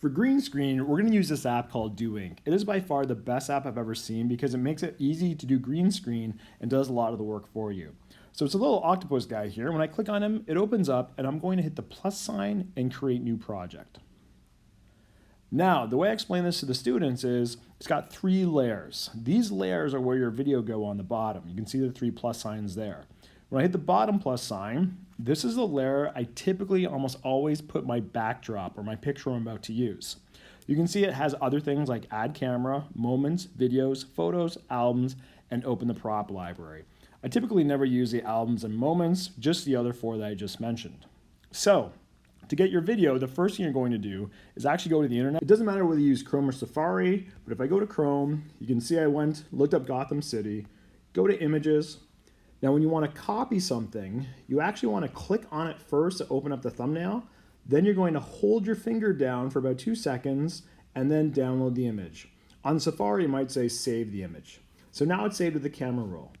For green screen, we're going to use this app called Do Ink. It is by far the best app I've ever seen because it makes it easy to do green screen and does a lot of the work for you. So it's a little octopus guy here. When I click on him, it opens up and I'm going to hit the plus sign and create new project. Now, the way I explain this to the students is it's got 3 layers. These layers are where your video go on the bottom. You can see the 3 plus signs there. When I hit the bottom plus sign, this is the layer I typically almost always put my backdrop or my picture I'm about to use. You can see it has other things like add camera, moments, videos, photos, albums, and open the prop library. I typically never use the albums and moments, just the other 4 that I just mentioned. So, to get your video, the first thing you're going to do is actually go to the internet. It doesn't matter whether you use Chrome or Safari, but if I go to Chrome, you can see I looked up Gotham City, go to images. Now when you want to copy something, you actually want to click on it first to open up the thumbnail. Then you're going to hold your finger down for about 2 seconds and then download the image. On Safari, you might say save the image. So now it's saved to the camera roll.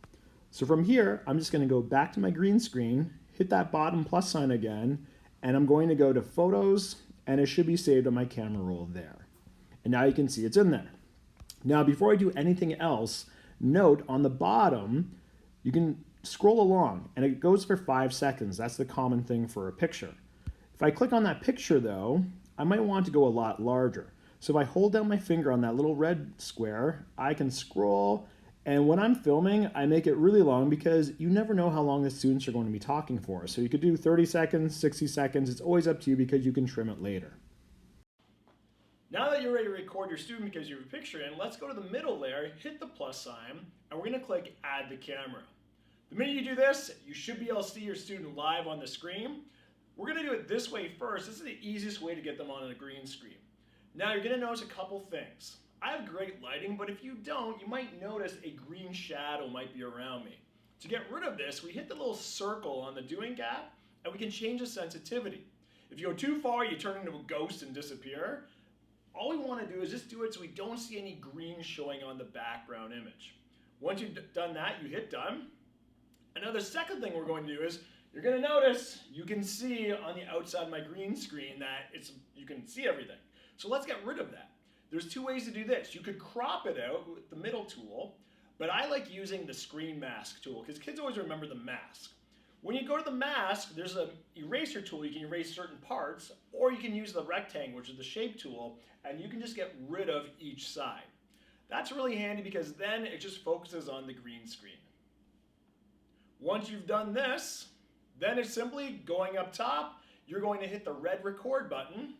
So from here, I'm just going to go back to my green screen, hit that bottom plus sign again, and I'm going to go to Photos, and it should be saved on my camera roll there. And now you can see it's in there. Now before I do anything else, note on the bottom, you can scroll along, and it goes for 5 seconds. That's the common thing for a picture. If I click on that picture though, I might want to go a lot larger. So if I hold down my finger on that little red square, I can scroll, and when I'm filming, I make it really long because you never know how long the students are going to be talking for. So you could do 30 seconds, 60 seconds, it's always up to you because you can trim it later. Now that you're ready to record your student because you have a picture in, let's go to the middle layer, hit the plus sign, and we're going to click add the camera. The minute you do this, you should be able to see your student live on the screen. We're going to do it this way first. This is the easiest way to get them on a green screen. Now you're going to notice a couple things. I have great lighting, but if you don't, you might notice a green shadow might be around me. To get rid of this, we hit the little circle on the Do Ink app, and we can change the sensitivity. If you go too far, you turn into a ghost and disappear. All we want to do is just do it so we don't see any green showing on the background image. Once you've done that, you hit done. And now the second thing we're going to do is, you're going to notice, you can see on the outside of my green screen that you can see everything. So let's get rid of that. There's 2 ways to do this. You could crop it out with the middle tool, but I like using the screen mask tool because kids always remember the mask. When you go to the mask, there's an eraser tool. You can erase certain parts, or you can use the rectangle, which is the shape tool, and you can just get rid of each side. That's really handy because then it just focuses on the green screen. Once you've done this, then it's simply going up top, you're going to hit the red record button,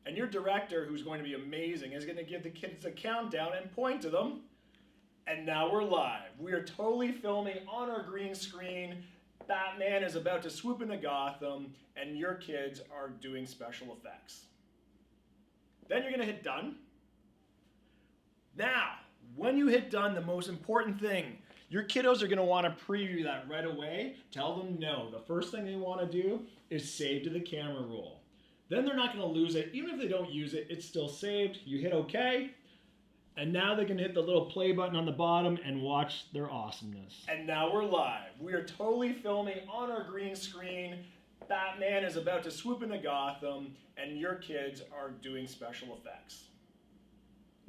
and your director, who's going to be amazing, is going to give the kids a countdown and point to them. And now we're live. We are totally filming on our green screen. Batman is about to swoop into Gotham, and your kids are doing special effects. Then you're going to hit done. Now, when you hit done, the most important thing, your kiddos are going to want to preview that right away. Tell them no. The first thing they want to do is save to the camera roll. Then they're not going to lose it. Even if they don't use it, it's still saved. You hit OK. And now they can hit the little play button on the bottom and watch their awesomeness. And now we're live. We are totally filming on our green screen. Batman is about to swoop into Gotham, and your kids are doing special effects.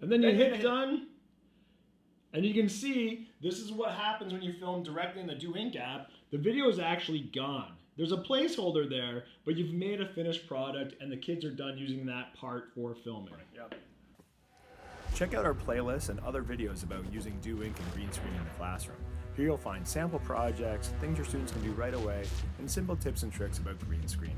And then you hit done. And you can see, this is what happens when you film directly in the Do Ink app. The video is actually gone. There's a placeholder there, but you've made a finished product and the kids are done using that part for filming. Yep. Check out our playlist and other videos about using Do Ink and green screen in the classroom. Here you'll find sample projects, things your students can do right away, and simple tips and tricks about green screen.